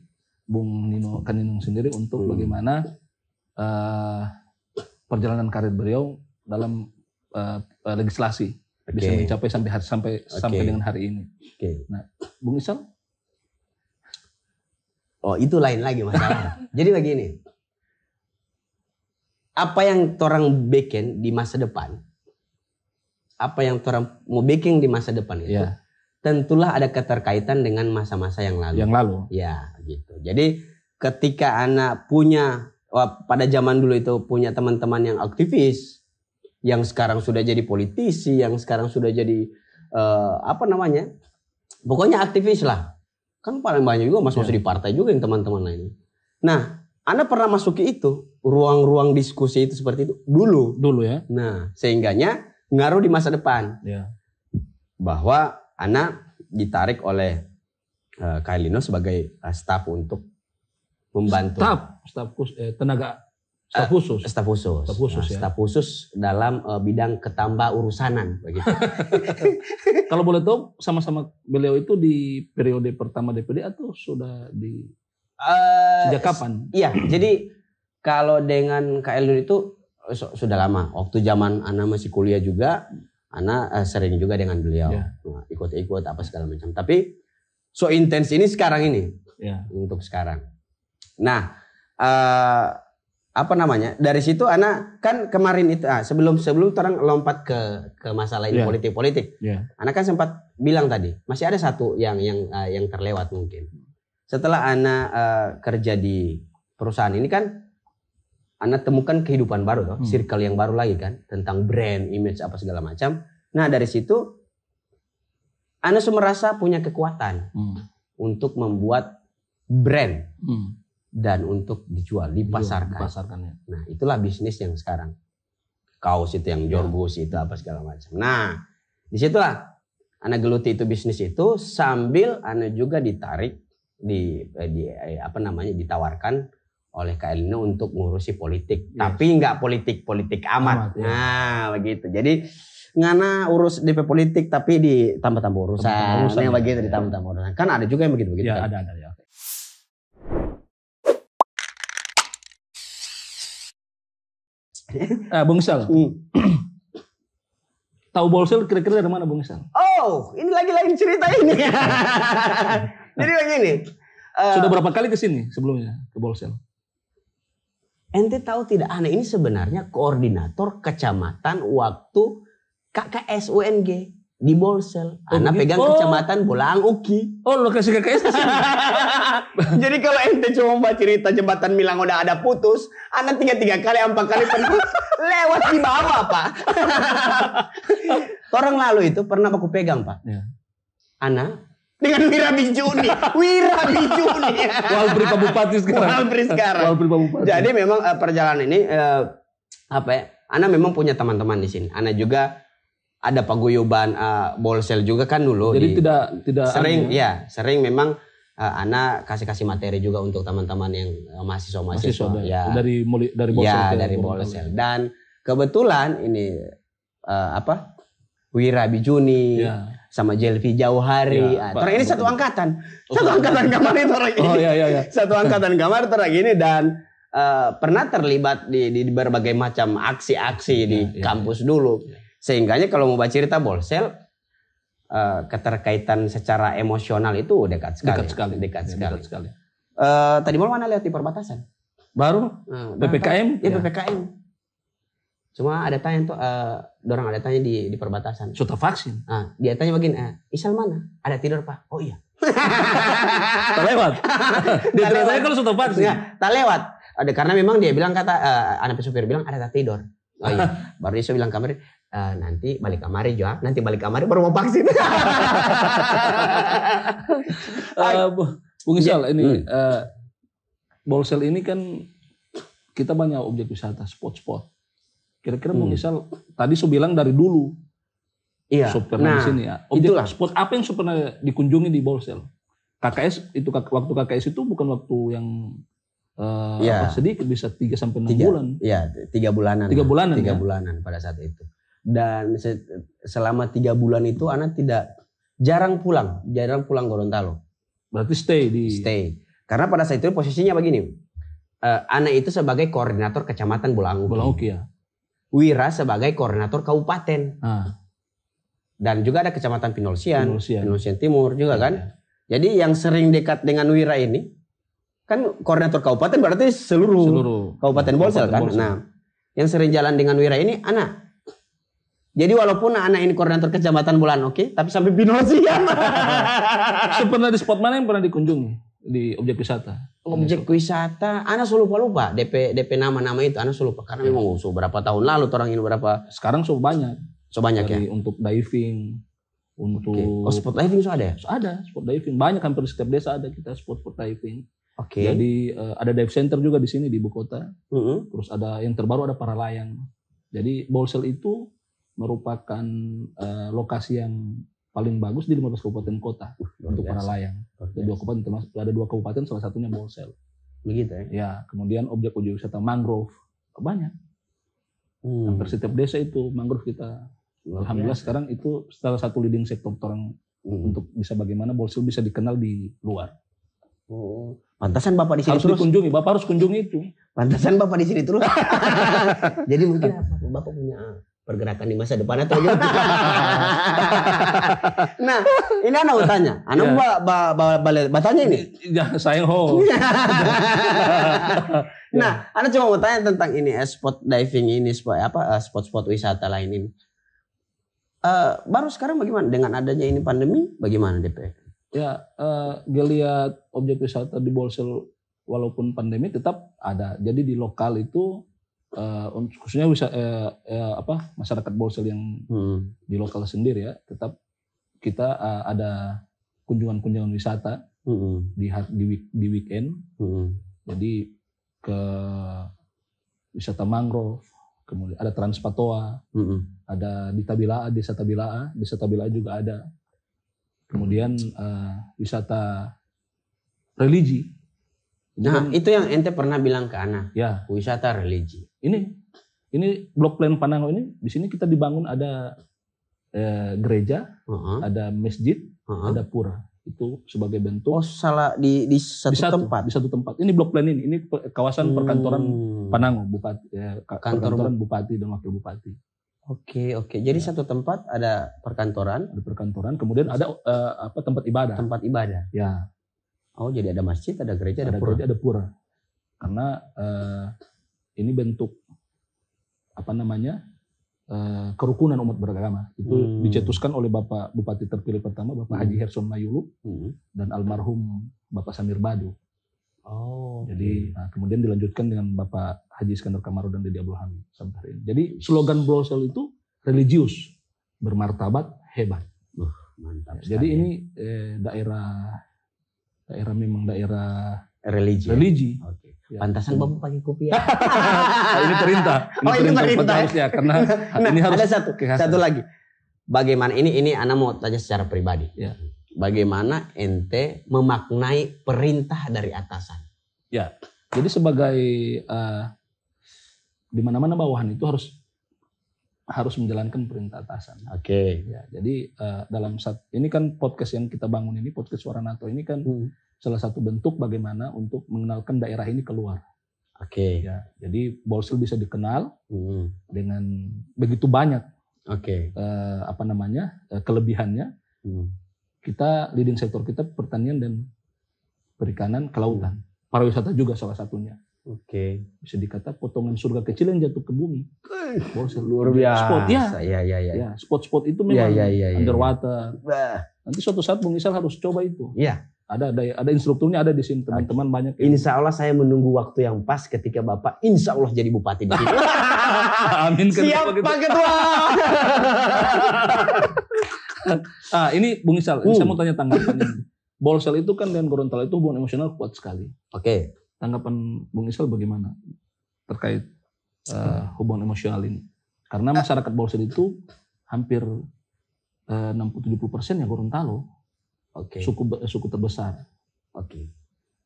Bung Nino Kaninung sendiri untuk bagaimana perjalanan karir beliau dalam legislasi bisa mencapai sampai dengan hari ini. Nah, Bung Isal? Oh itu lain lagi masalah. Jadi begini, apa yang orang bikin di masa depan, apa yang orang mau bikin di masa depan itu, tentulah ada keterkaitan dengan masa-masa yang lalu. Yang lalu. Ya, gitu. Jadi ketika anak punya, pada zaman dulu itu punya teman-teman yang aktivis, yang sekarang sudah jadi politisi, yang sekarang sudah jadi pokoknya aktivis lah. Kan paling banyak juga masuk di partai juga yang teman-teman lain. Nah, anak pernah masuki itu, ruang-ruang diskusi itu seperti itu dulu. Dulu ya. Nah, sehingganya ngaruh di masa depan. Bahwa anak ditarik oleh Kak El Nino sebagai staf untuk membantu. Staf khusus. Staf khusus. Ya. Staf khusus dalam bidang ketambah urusanan. Begitu. Kalau boleh tahu sama-sama beliau itu di periode pertama DPD atau sudah di sejak kapan? Iya, jadi kalau dengan Kak El Nino itu sudah lama. Waktu zaman Ana masih kuliah juga, Ana sering juga dengan beliau. Nah, ikut-ikut apa segala macam. Tapi so intens ini sekarang ini. Untuk sekarang. Nah, dari situ Ana kan kemarin itu sebelum orang lompat ke masalah ini politik. Ana kan sempat bilang tadi, masih ada satu yang terlewat mungkin. Setelah Ana kerja di perusahaan ini kan Anda temukan kehidupan baru toh, circle yang baru lagi kan, tentang brand, image apa segala macam. Nah dari situ, Anda merasa punya kekuatan untuk membuat brand dan untuk dijual, dipasarkan. Nah itulah bisnis yang sekarang. Kaos itu yang Jorgus itu apa segala macam. Nah disitulah Anda geluti itu bisnis itu sambil Anda juga ditarik ditawarkan oleh Kak El Nino untuk ngurusi politik, tapi nggak politik amat. Nah begitu. Jadi ngana urus DP politik tapi ditambah-tambah urusan yang begitu ditambah-tambah urusan. Kan ada juga yang begitu ya, kan? Ada ya. Bung Isal. Tahu Bolsel kira-kira dari mana Bung Isal? Oh, ini lagi lain cerita ini. Jadi begini. Sudah berapa kali ke sini sebelumnya ke Bolsel? Ente tahu tidak, Ana ini sebenarnya koordinator kecamatan waktu KKS UNG di Bolsel. Ana pegang kecamatan Bolang Uki. Oh, lokasi KKS di sini. Jadi kalau ente cuma baca cerita jembatan Milang udah ada putus, Ana 3 kali 4 kali pernah lewat di bawah, Pak. Orang lalu itu pernah aku pegang, Pak. Ana dengan Wira Bijuni. Walpri Pak Bupati sekarang. Jadi memang perjalanan ini Ana memang punya teman-teman di sini. Ana juga ada paguyuban Bolsel juga kan dulu. Jadi tidak sering memang Ana kasih materi juga untuk teman-teman yang mahasiswa ya. Dari Bolsel. Ya, dari Bolsel. Dan kebetulan ini Wira Bijuni sama Jelvi Jauhari. Orang ini satu angkatan. Satu angkatan kamar itu orang ini. Satu angkatan kamar itu orang ini dan pernah terlibat di berbagai macam aksi-aksi di kampus dulu. Sehingganya kalau mau baca cerita Bolsel, keterkaitan secara emosional itu dekat sekali. Tadi malam mana lihat di perbatasan? Baru PPKM? Ya PPKM. Cuma ada tanya tuh, dorang ada tanya di perbatasan. Sudah vaksin? Dia tanya begini, Isal mana? Ada tidur Pak? Oh iya. Terlewat? Dia tanya kalau sudah vaksin? Ya, tak lewat. Karena memang dia bilang anak supir bilang ada tak tidur. Oh iya. Baru dia bilang kamar, nanti balik kamari juga, nanti balik kamari baru mau vaksin. Bung Isal, ini Bolsel ini kan kita banyak objek wisata, spot-spot. Kira-kira Bung Isal tadi saya bilang dari dulu. Iya. Pernah di sini ya. Objek spot apa yang pernah dikunjungi di Bolsel? KKS itu waktu KKS itu bukan waktu yang sedikit, bisa 3 sampai 6 bulan. Iya, 3 bulanan. 3 bulanan. 3 bulanan pada saat itu. Dan selama 3 bulan itu anak jarang pulang Gorontalo. Berarti stay. Karena pada saat itu posisinya begini. Anak itu sebagai koordinator kecamatan Bulauki ya. Wira sebagai koordinator kabupaten. Dan juga ada kecamatan Pinolsian Timur juga kan. Ya. Jadi yang sering dekat dengan Wira ini kan koordinator kabupaten berarti seluruh kabupaten Bolsel kan. Nah, yang sering jalan dengan Wira ini anak. Jadi walaupun anak ini koordinator kecamatan Bulauki, tapi sampai Pinolsian. Pernah di spot mana yang pernah dikunjungi di objek wisata? Objek wisata, anak lupa DP nama-nama itu anak lupa karena memang berapa tahun lalu orang ini berapa. Sekarang banyak. Banyak ya. Untuk diving, untuk spot diving ada ya? Ada spot diving, banyak, hampir setiap desa ada kita spot diving. Oke. Jadi ada dive center juga di sini di ibu kota. Terus ada yang terbaru ada para layang. Jadi Bolsel itu merupakan lokasi yang paling bagus di 15 kabupaten kota untuk para layang. Ada 2 kabupaten, salah satunya Bolsel. Begitu ya? Ya, kemudian objek-objek wisata mangrove banyak. Hampir setiap desa itu mangrove kita. Alhamdulillah sekarang itu salah satu leading sektor orang untuk bisa bagaimana Bolsel bisa dikenal di luar. Pantasan Bapak di sini harus dikunjungi, Bapak harus kunjungi itu. Pantasan Bapak di sini terus. Jadi mungkin Bapak punya pergerakan di masa depan atau gitu. Nah, ini anak mau tanya. Anak bertanya ini. Jangan sayang ho. Nah, anak cuma mau tanya tentang ini spot diving ini, spot-spot wisata lain ini. Baru sekarang bagaimana dengan adanya ini pandemi? Bagaimana DP? Ya, geliat objek wisata di Bolsel walaupun pandemi tetap ada. Jadi di lokal itu khususnya masyarakat Bolsel yang di lokal sendiri ya, tetap kita ada kunjungan wisata di weekend. Jadi ke wisata mangrove, kemudian ada Transpatoa, ada di Tabilaa, desa Tabilaa juga ada. Kemudian wisata religi. Nah, itu yang ente pernah bilang ke anak. Ya, wisata religi. Ini blok plan Panango ini, di sini kita dibangun ada gereja, ada masjid, ada pura. Itu sebagai bentuk. Salah di satu tempat. Di satu tempat. Ini blok plan ini kawasan perkantoran Panango, Bupati, perkantoran Bupati dan Wakil Bupati. Oke. Jadi satu tempat ada perkantoran, kemudian ada tempat ibadah. Tempat ibadah. Ya. Oh, jadi ada masjid, ada gereja, ada pura. Gereja, ada pura. Karena ini bentuk kerukunan umat beragama. Itu dicetuskan oleh Bapak Bupati terpilih pertama, Bapak Haji Herson Mayulu, dan almarhum Bapak Samir Badu. Oh. Jadi kemudian dilanjutkan dengan Bapak Haji Iskandar Kamarudin dan Dede Abdul Hamid sampai hari ini. Jadi slogan Bolsel itu religius, bermartabat, hebat. Mantap. Jadi ini daerah memang daerah religi. Oke. Ya. Pantasan Bapak pakai kopiah. Ini perintah. Ini perintah. Harusnya karena ini harus. Ada satu lagi. Bagaimana ini Ana mau tanya secara pribadi. Ya. Bagaimana ente memaknai perintah dari atasan? Ya. Jadi sebagai di mana-mana bawahan itu harus menjalankan perintah atasan. Oke. Ya, jadi ini kan podcast yang kita bangun ini, podcast Suara NATO ini kan salah satu bentuk bagaimana untuk mengenalkan daerah ini keluar. Oke. Ya, jadi Bolsel bisa dikenal dengan begitu banyak. Oke. Kelebihannya. Kita leading sektor kita pertanian dan perikanan, kelautan, pariwisata juga salah satunya. Oke. Bisa dikata potongan surga kecil yang jatuh ke bumi. Bolsel luar biasa. Spot ya. Ya. Spot-spot itu memang ya. underwater. Nanti suatu saat Bung Isal harus coba itu. Iya. Ada instrukturnya ada di sini, teman-teman banyak. Insya Allah saya menunggu waktu yang pas ketika Bapak Insya Allah jadi bupati di sini. Amin. Siap Pak Ketua. Ini Bung Isal, saya mau tanya tanggapannya. Bolsel itu kan dengan Gorontalo itu hubungan emosional kuat sekali. Oke. Tanggapan Bung Isal bagaimana terkait hubungan emosional ini? Karena masyarakat Bolsel itu hampir 60-70% ya Gorontalo. Oke. Suku terbesar. Oke.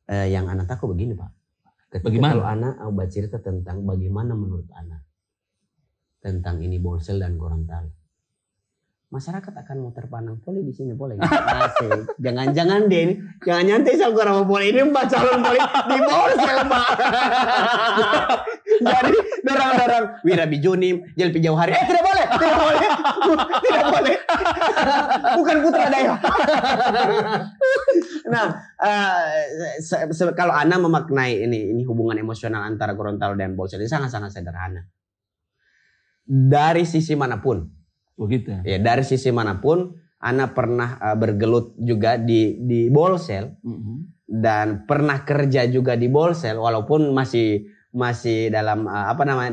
Yang anak takut begini Pak. Bagaimana? Kalau anak mau cerita tentang bagaimana menurut anak tentang ini Bolsel dan Gorontalo, masyarakat akan mau terpandang boleh di sini boleh. Asik. Jangan-jangan deh ini, jangan nyantai sama orang boleh ini Mbak calon boleh di Bolsel Pak. Jadi dorang-dorang Wira Bijunim, Jelpi Jauhari, tidak boleh. Bukan putra daerah. Nah, kalau Ana memaknai ini hubungan emosional antara Gorontalo dan Bolsel ini sangat-sangat sederhana. Dari sisi manapun. Begitu ya. Dari sisi manapun, Ana pernah bergelut juga di Bolsel dan pernah kerja juga di Bolsel walaupun masih dalam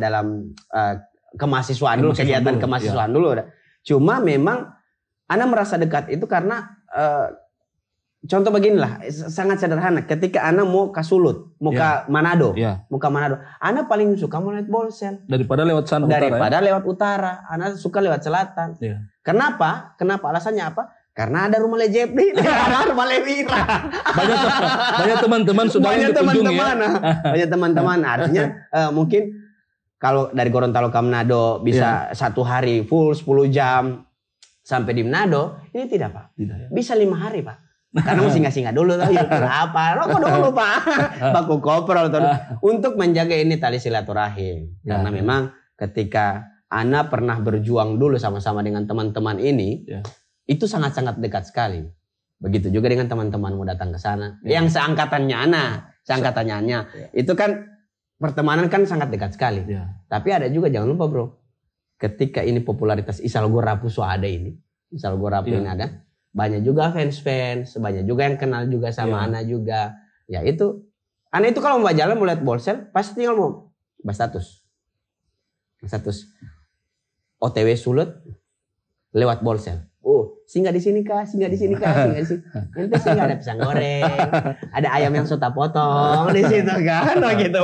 dalam kemahasiswaan dulu, kegiatan kemahasiswaan dulu. Cuma memang Ana merasa dekat itu karena contoh beginilah, sangat sederhana. Ketika Ana mau ke Sulut, mau ke Manado, Ana paling suka mau lewat Bolsel daripada lewat sana lewat utara. Ana suka lewat selatan. Kenapa? Alasannya apa? Karena ada rumah Lejepri, ada rumah Lewira. Banyak teman-teman sudah dikunjungi ya. Banyak teman-teman. Artinya mungkin kalau dari Gorontalo ke Manado bisa 1 hari full 10 jam sampai di Manado. Ini tidak Pak. Bisa 5 hari Pak. Karena mesti singgah dulu tuh, rokok dulu Pak, baku koprol untuk menjaga ini tali silaturahim. Karena memang ketika Ana pernah berjuang dulu sama-sama dengan teman-teman ini, itu sangat-sangat dekat sekali. Begitu juga dengan teman-teman mau datang ke sana, yang seangkatannya Ana, itu kan pertemanan kan sangat dekat sekali. Tapi ada juga jangan lupa bro, ketika ini popularitas Isal Gorapu ada ini ada. Banyak juga fans, banyak juga yang kenal juga sama Ana juga. Ya itu, Ana itu kalau mau jalan mau lihat Bolsel, pasti tinggal mau status. OTW Sulut, lewat Bolsel. Oh, singgah di sini kah? Nanti singgah ada pisang goreng, ada ayam yang sudah potong di situ kan, begitu.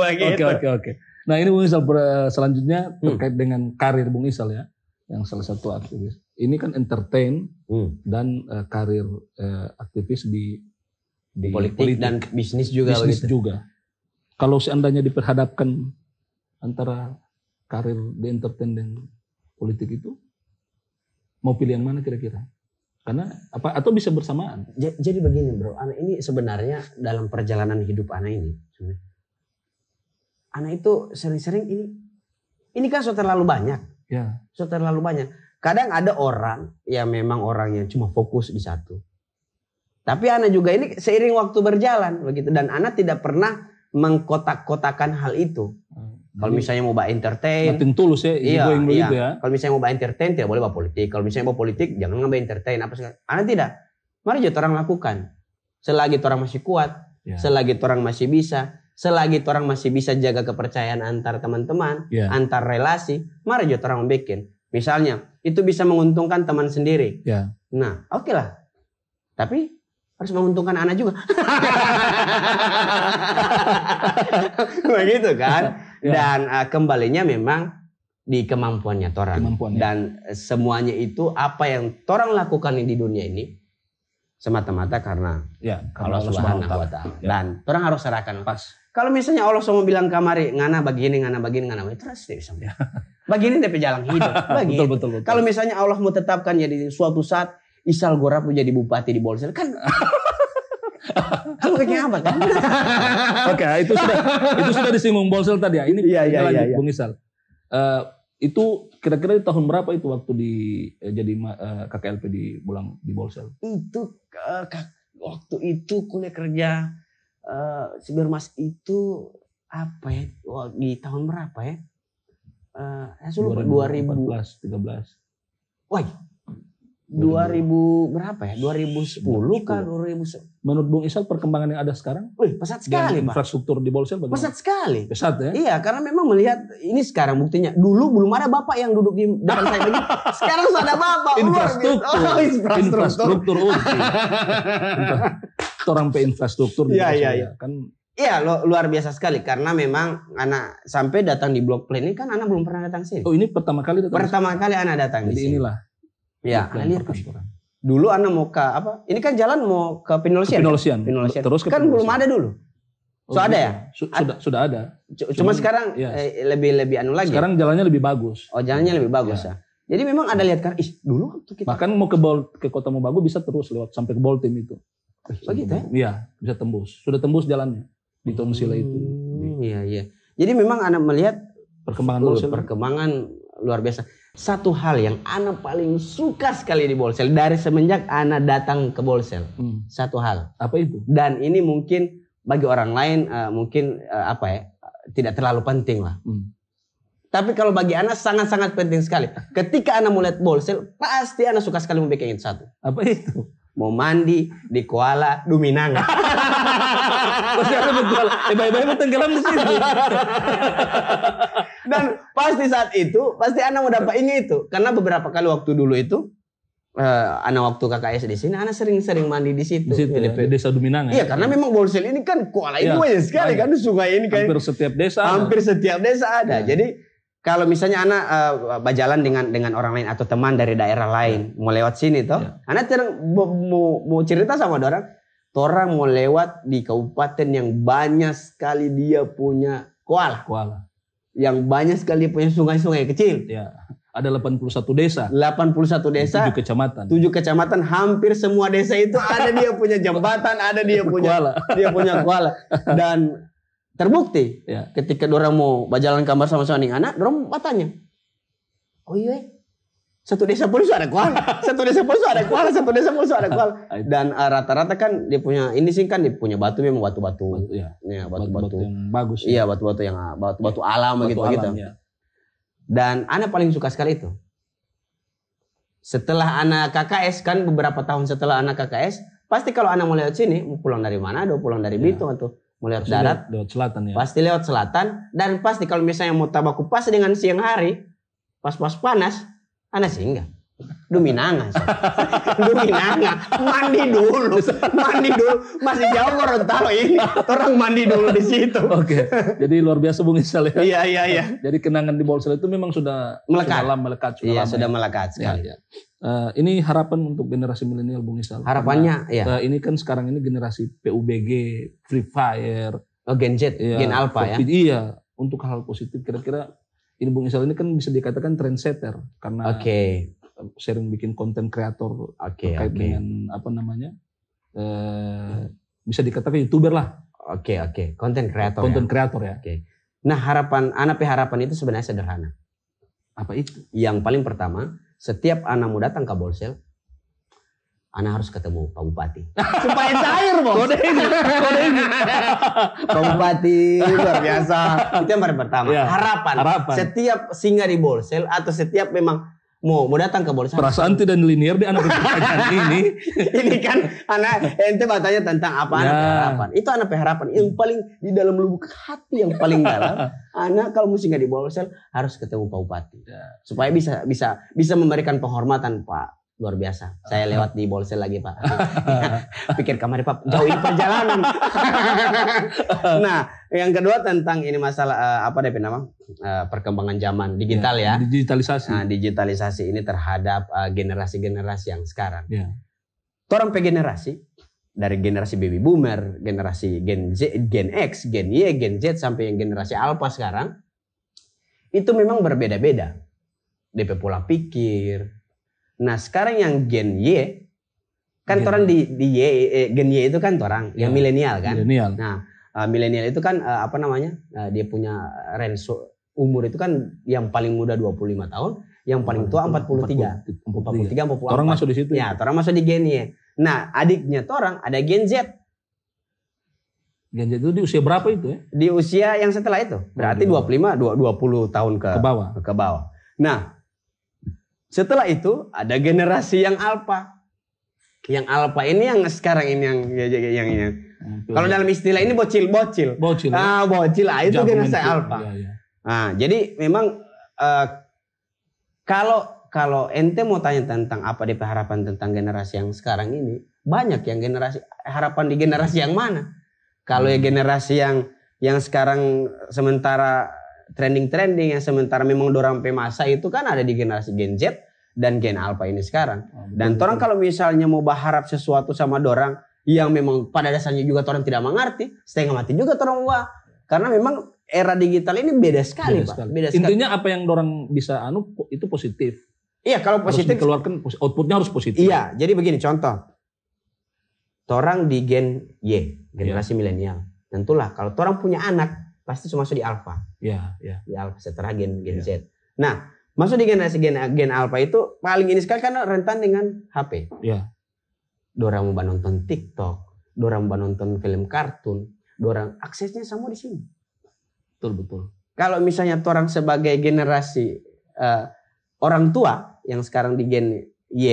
Oke. Nah ini Bung Isal selanjutnya terkait dengan karir Bung Isal ya, yang salah satu aktivis. Ini kan entertain dan karir aktivis di politik dan bisnis juga. Kalau seandainya diperhadapkan antara karir di entertain dan politik itu, mau pilih yang mana kira-kira? Karena apa? Atau bisa bersamaan? Jadi begini bro, Ana ini sebenarnya dalam perjalanan hidup Ana ini, Ana itu sering-sering ini kan sudah terlalu banyak. Sudah terlalu banyak. Kadang ada orang yang memang orangnya cuma fokus di satu. Tapi Ana juga ini seiring waktu berjalan begitu, dan Ana tidak pernah mengkotak-kotakan hal itu. Kalau misalnya mau entertain, nothing tulus ya, begitu ya. Kalau misalnya mau entertain tidak boleh politik. Kalau misalnya mau politik jangan ngambil entertain apa segala. Ana tidak. Mari aja orang lakukan. Selagi orang masih kuat, selagi orang masih bisa, selagi orang masih bisa jaga kepercayaan antar teman-teman, antar relasi, mari aja orang membuat. Misalnya itu bisa menguntungkan teman sendiri. Nah, oke lah. Tapi harus menguntungkan anak juga. Begitu kan? Dan kembalinya memang di kemampuannya orang. Dan semuanya itu apa yang orang lakukan di dunia ini semata-mata karena Allah Subhanahu wa Ta'ala. Dan orang harus serahkan. Kalau misalnya Allah mau bilang kamari ngana begini, terus dia bisa. Begini dia jalan hidup. Betul. Kalau misalnya Allah mau tetapkan jadi suatu saat Isal Gorapu jadi bupati di Bolsel kan. Kamu kayak apa kan? Oke, itu sudah disinggung Bolsel tadi ya. Ini lanjut Bung Isal. Itu kira-kira di tahun berapa itu waktu jadi KKLP di Bolsel? Itu waktu itu kuliah kerja Mas itu apa ya? Di tahun berapa ya? 2014, 13. Wah, 2000 berapa ya? 2010 kah 2000? Menurut Bung Isal perkembangan yang ada sekarang? Wih, pesat sekali, Pak. Infrastruktur di Bolsel bagaimana? Pesat sekali. Pesat ya? Iya, karena memang melihat ini sekarang buktinya. Dulu belum ada bapak yang duduk di depan saya begini. Sekarang sudah ada bapak. Infrastruktur. Infrastruktur. Orang infrastruktur. Iya. Kan. Iya, luar biasa sekali. Karena memang anak sampai datang di Blok Plan ini kan anak belum pernah datang sini. Oh, ini pertama kali datang? Pertama kali anak datang di sini. Inilah. Ya, lihat. Dulu anak mau ke apa? Ini kan jalan mau ke Pinolesian. Terus ke kan belum ada dulu. Ada ya? Sudah ada. Cuma sekarang lebih anu lagi. Sekarang jalannya lebih bagus. Oh, jalannya lebih bagus ya. Jadi memang ada lihat kan, dulu waktu kita. Bahkan mau ke Kota Mobagu bisa terus lewat sampai ke Boltim itu. Begitu ya? Iya, bisa tembus. Sudah tembus jalannya di Tonsila itu. Iya. Jadi memang anak melihat perkembangan Bolsel. Perkembangan luar biasa. Satu hal yang Ana paling suka sekali di Bolsel dari semenjak Ana datang ke Bolsel. Satu hal. Apa itu? Dan ini mungkin bagi orang lain tidak terlalu penting lah. Tapi kalau bagi Ana sangat-sangat penting sekali. Ketika Ana melihat Bolsel, pasti Ana suka sekali membikin itu satu. Apa itu? Mau mandi di Kuala Duminanga. Pasti ada betul. Bayi-bayi tenggelam di situ. Dan pasti saat itu, pasti Ana mau dapat ini itu. Karena beberapa kali waktu dulu itu, Ana waktu KKS di sini, Ana sering-sering mandi di situ. Di situ ya, Desa Duminanga. Iya, karena memang Bolsel ini kan Kuala itu banyak sekali kan, sungai ini kan. Hampir setiap desa. Ada. Jadi kalau misalnya Ana berjalan dengan orang lain atau teman dari daerah lain mau lewat sini toh, Ana mau cerita sama orang mau lewat di kabupaten yang banyak sekali dia punya kuala. Yang banyak sekali punya sungai-sungai kecil. Ya. Ada 81 desa. 81 desa. 7 kecamatan. 7 kecamatan, hampir semua desa itu ada dia punya jembatan, ada dia punya kuala. Dan terbukti ketika dorang mau berjalan kamar sama-sama dengan anak, dorang bertanya, oh iya, satu desa pun ada kuala, satu desa pun ada kuala. Dan rata-rata kan dia punya ini sih kan dia punya batu memang batu-batu, batu-batu yang bagus. Iya, batu-batu yang batu alam gitu. Ya. Dan Ana paling suka sekali itu. Setelah Ana KKS kan beberapa tahun setelah Ana KKS, pasti kalau Ana mau lewat sini, mau pulang dari Manado, pulang dari Bitung atau mau lewat darat, lewat selatan ya. Pasti lewat selatan, dan pasti kalau misalnya mau tabaku pas dengan siang hari, pas panas, Ana singgah. Duminanga. Mandi dulu. Masih jauh Gorontalo ini. Orang mandi dulu di situ. Oke. Jadi luar biasa Bung Isal ya. Iya. Jadi kenangan di Bolsel itu memang sudah melekat. Sudah melekat sekali. Ya. Ini harapan untuk generasi milenial Bung Isal. Harapannya ini kan sekarang ini generasi PUBG, Free Fire, Gen Z, Gen Alpha ya. Iya, untuk hal positif kira-kira ini Bung Isal ini kan bisa dikatakan trendsetter karena sering bikin konten kreator terkait dengan apa namanya bisa dikatakan YouTuber lah. Konten kreator ya. Nah harapan itu sebenarnya sederhana. Apa itu? Yang paling pertama, setiap anak mau datang ke Bolsel, Ana harus ketemu Pak Bupati. Supaya cair, Bos. Kode ini. Pak Bupati luar biasa. Itu yang paling pertama. Harapan. Setiap singgah di Bolsel atau setiap memang mau datang ke Bolsel. Perasaan tidak linear di anak pertanyaan ini. Ini kan anak ente bertanya tentang apa anak harapan. Itu anak harapan yang paling di dalam lubuk hati yang paling dalam. Anak kalau mau singgah di Bolsel harus ketemu Pak Bupati. Supaya bisa memberikan penghormatan, Pak. Luar biasa. Saya lewat di Bolsel lagi, Pak. Pikir kamar Pak, jauh ini perjalanan. Nah, yang kedua tentang ini masalah perkembangan zaman digital ya. Digitalisasi. Nah, digitalisasi ini terhadap generasi-generasi yang sekarang. Orang generasi dari generasi baby boomer, generasi Gen Z, Gen X, Gen Y, Gen Z sampai yang generasi Alpha sekarang itu memang berbeda-beda. DP pola pikir. Nah sekarang yang Gen Y kan orang di Gen Y itu kan orang yang milenial kan. Nah milenial itu kan dia punya range umur itu kan yang paling muda 25 tahun, yang paling tua 43. 44. Orang masuk di situ. Ya, orang masuk di Gen Y. Nah adiknya orang ada Gen Z. Gen Z itu di usia berapa itu ya? Di usia yang setelah itu. Berarti 20 tahun ke bawah. Nah Setelah itu ada generasi yang alpha. Yang alpha ini yang sekarang ini yang kalau dalam istilah ini bocil. Bocil. Bocil itu generasi alpha. Ya. Nah, jadi memang kalau ente mau tanya tentang apa DP harapan tentang generasi yang sekarang ini, banyak yang harapan di generasi yang mana? Kalau ya generasi yang sekarang sementara trending yang sementara memang dorang masa itu kan ada di generasi Gen Z dan Gen Alpha ini sekarang. Dan orang kalau misalnya mau berharap sesuatu sama dorang yang memang pada dasarnya juga orang tidak mengerti, setengah mati juga orang wah. Karena memang era digital ini beda sekali, Pak. Beda sekali. Intinya apa yang dorang bisa itu positif. Iya, kalau positif dikeluarkan outputnya harus positif. Iya, jadi begini contoh. Orang di Gen Y, generasi milenial. Tentulah kalau orang punya anak pasti masuk di Alpha. Iya. Di Alpha setelah Gen Z. Nah, masuk di generasi Gen Alpha itu paling ini sekali karena rentan dengan HP. Iya. Dorang mau nonton TikTok, dorang mau nonton film kartun, dorang aksesnya semua di sini. Betul. Kalau misalnya orang sebagai generasi orang tua yang sekarang di Gen Y.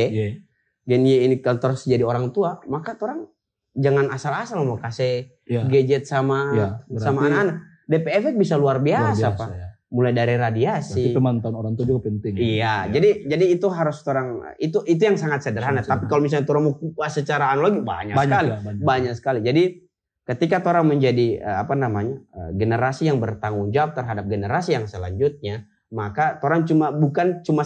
Gen Y ini kalau terus jadi orang tua, maka orang jangan asal-asal mau kasih gadget sama anak-anak. DP efek bisa luar biasa Pak. Ya. Mulai dari radiasi. Berarti pemantauan orang tua juga penting. Iya, jadi itu harus orang itu yang sangat sederhana. Tapi kalau misalnya orang mau kupas secara analogi banyak sekali. Jadi ketika orang menjadi generasi yang bertanggung jawab terhadap generasi yang selanjutnya, maka orang bukan cuma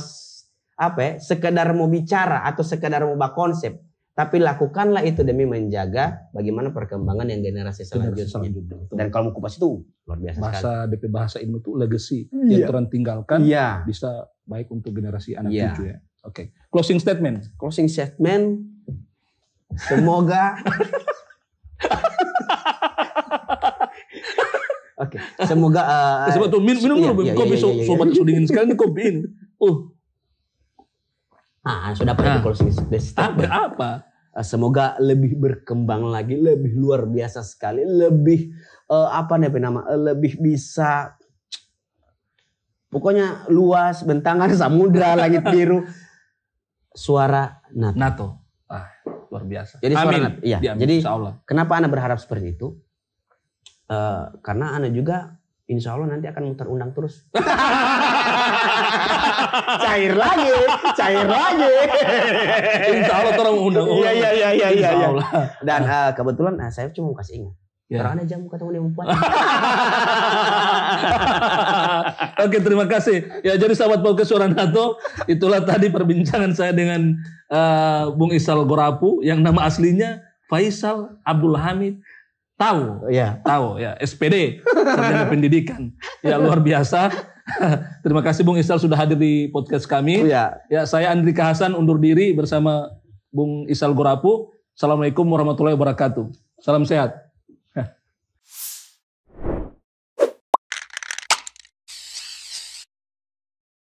sekedar mau bicara atau sekedar mau konsep, tapi lakukanlah itu demi menjaga bagaimana perkembangan yang generasi selanjutnya. Dan kalau mau kupas itu luar biasa sekali. DP bahasa ilmu itu legacy yang orang tinggalkan bisa baik untuk generasi anak cucu ya. Oke. Closing statement. Semoga semoga coba tuh minum dulu kopi sobat sudingin sekali nih kopi ini. Sudah pada closing statement. Apa? Semoga lebih berkembang lagi, lebih luar biasa sekali, lebih lebih bisa, pokoknya luas, bentangan samudra, langit biru, suara NATO. Luar biasa. Jadi suara NATO. Iya. Jadi kenapa Ana berharap seperti itu? Karena Ana juga insya Allah nanti akan muter undang terus. Cair lagi. Insya Allah orang undang. Iya. Dan kebetulan saya cuma mau kasih ingat. Terang aja jamu ketemu dia membuat. Oke, terima kasih. Ya, jadi sahabat podcast Suara NATO, itulah tadi perbincangan saya dengan Bung Isal Gorapu yang nama aslinya Faisal Abdul Hamid. Tahu ya, SPD, Sarjana Pendidikan. Ya, luar biasa. Terima kasih Bung Isal sudah hadir di podcast kami. Ya, saya Andrika Hasan undur diri bersama Bung Isal Gorapu. Assalamualaikum warahmatullahi wabarakatuh. Salam sehat.